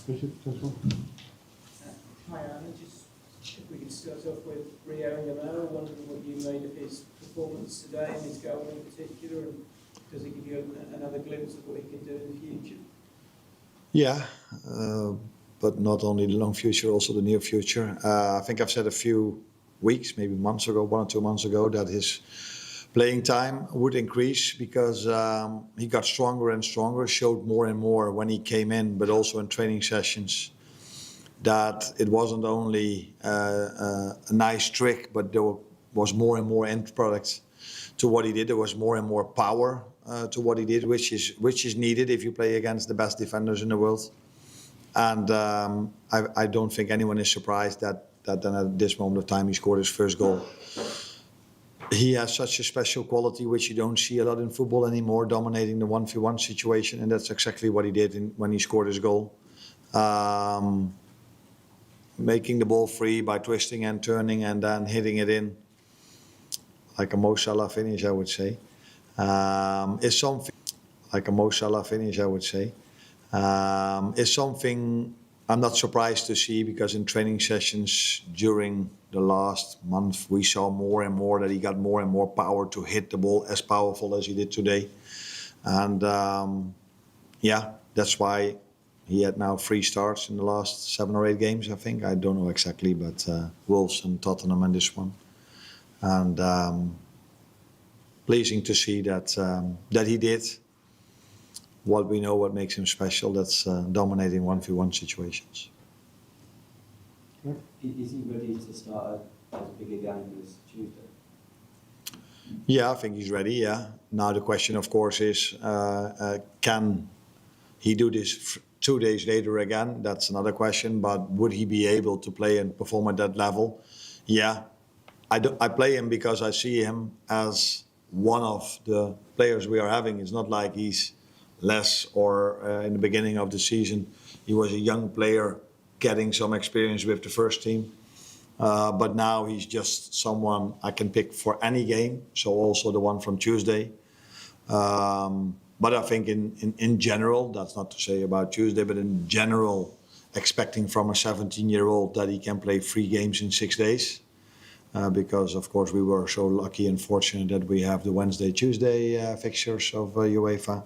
Richard, first one. Hi Arne, just if we could start off with Rio Yamada, wondering what you made of his performance today and his goal in particular, and does it give you another glimpse of what he can do in the future? Yeah, but not only the long future, also the near future. I think I've said a few weeks, maybe months ago, 1 or 2 months ago, that his playing time would increase because he got stronger and stronger, showed more and more when he came in, but also in training sessions, that it wasn't only a nice trick, but there was more and more end product to what he did. There was more and more power to what he did, which is needed if you play against the best defenders in the world. And I don't think anyone is surprised that then at this moment of time he scored his first goal. He has such a special quality which you don't see a lot in football anymore, dominating the 1v1 situation, and that's exactly what he did when he scored his goal. Making the ball free by twisting and turning and then hitting it in, like a Mo Salah finish, I would say, is something like a Mo Salah finish, I would say, is something I'm not surprised to see, because in training sessions during the last month we saw more and more that he got more and more power to hit the ball, as powerful as he did today. And yeah, that's why he had now 3 starts in the last 7 or 8 games, I think. I don't know exactly, but Wolves and Tottenham and this one. And pleasing to see that he did what we know, what makes him special. That's dominating 1v1 situations. Is he ready to start as big a game as Tuesday? Yeah, I think he's ready, yeah. Now the question, of course, is can he do this 2 days later again? That's another question. But would he be able to play and perform at that level? Yeah. I play him because I see him as one of the players we are having. It's not like he's less, or in the beginning of the season he was a young player getting some experience with the first team. But now he's just someone I can pick for any game, so also the one from Tuesday. But I think in general, that's not to say about Tuesday, but in general, expecting from a 17-year-old that he can play 3 games in 6 days. Because, of course, we were so lucky and fortunate that we have the Wednesday-Tuesday fixtures of UEFA.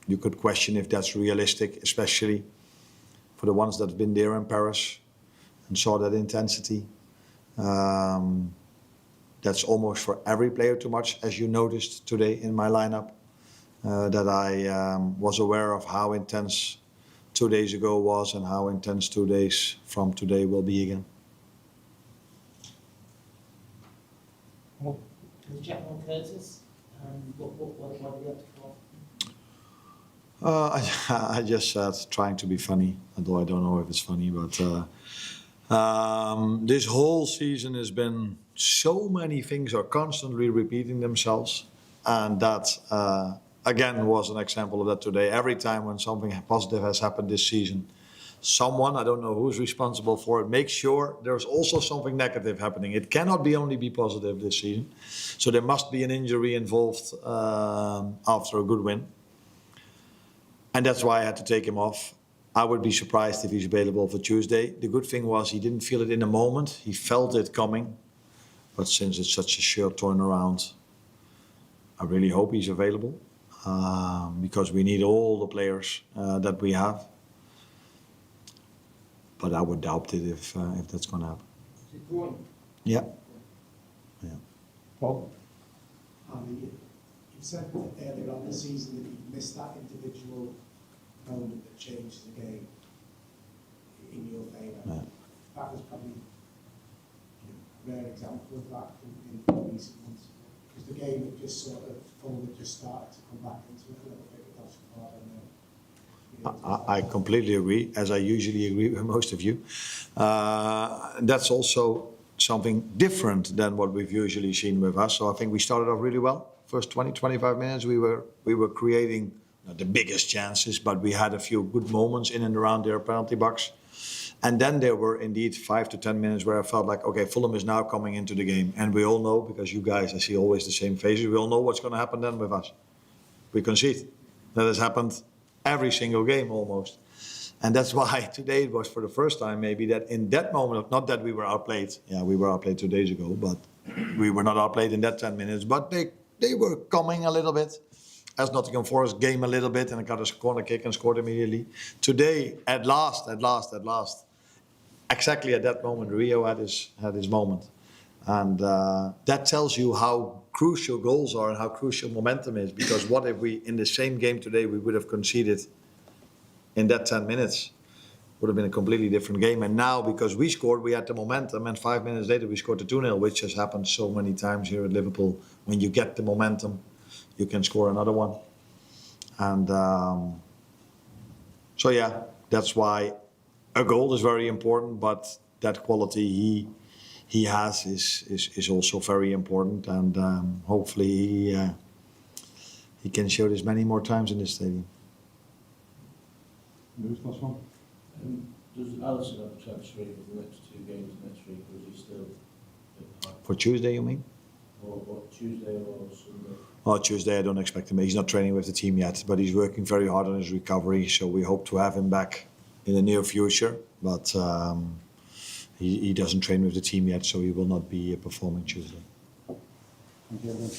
You could question if that's realistic, especially for the ones that have been there in Paris and saw that intensity. That's almost for every player too much, as you noticed today in my lineup, that I was aware of how intense 2 days ago was and how intense 2 days from today will be again. With Jackman Curtis, what do you have to call? I just said trying to be funny, although I don't know if it's funny, but this whole season has been so many things are constantly repeating themselves, and that again was an example of that today. Every time when something positive has happened this season, someone, I don't know who's responsible for it, makes sure there's also something negative happening. It cannot only be positive this season, so there must be an injury involved after a good win. And that's why I had to take him off. I would be surprised if he's available for Tuesday. The good thing was he didn't feel it in the moment. He felt it coming. But since it's such a short turnaround, I really hope he's available. Because we need all the players that we have. But I would doubt it if that's going to happen. Is it groin? Yeah. Yeah. Paul? You said earlier on the season that you missed that individual moment that changed the game in your favour. Yeah. That was probably a rare example of that in recent months. Because the game had just sort of, Fulham had just started to come back into it a little bit with Oxford and I completely agree, as I usually agree with most of you. That's also something different than what we've usually seen with us. So I think we started off really well. First 20, 25 minutes, we were creating not the biggest chances, but we had a few good moments in and around their penalty box. And then there were indeed 5 to 10 minutes where I felt like, okay, Fulham is now coming into the game. And we all know, because you guys, I see always the same faces, we all know what's going to happen then with us. We concede. That has happened every single game almost. And that's why today it was for the first time maybe that in that moment, not that we were outplayed. Yeah, we were outplayed 2 days ago, but we were not outplayed in that 10 minutes. But they were coming a little bit, as Nottingham Forest game a little bit, and got a corner kick and scored immediately. Today, at last, exactly at that moment, Rio had his moment. And that tells you how crucial goals are and how crucial momentum is. Because what if we, in the same game today, we would have conceded in that 10 minutes? Would have been a completely different game. And now, because we scored, we had the momentum. And 5 minutes later, we scored the 2-0, which has happened so many times here at Liverpool. When you get the momentum, you can score another one. And so, yeah, that's why a goal is very important. But that quality he has is also very important. And hopefully he can show this many more times in this stadium. Lewis, last one. Does Alisson have a chance for the next 2 games next week, or is he still a bit high? For Tuesday, you mean? Or Tuesday or Sunday? Oh, Tuesday, I don't expect him. He's not training with the team yet, but he's working very hard on his recovery. So we hope to have him back in the near future. But he doesn't train with the team yet, so he will not be performing Tuesday. Thank you, everyone.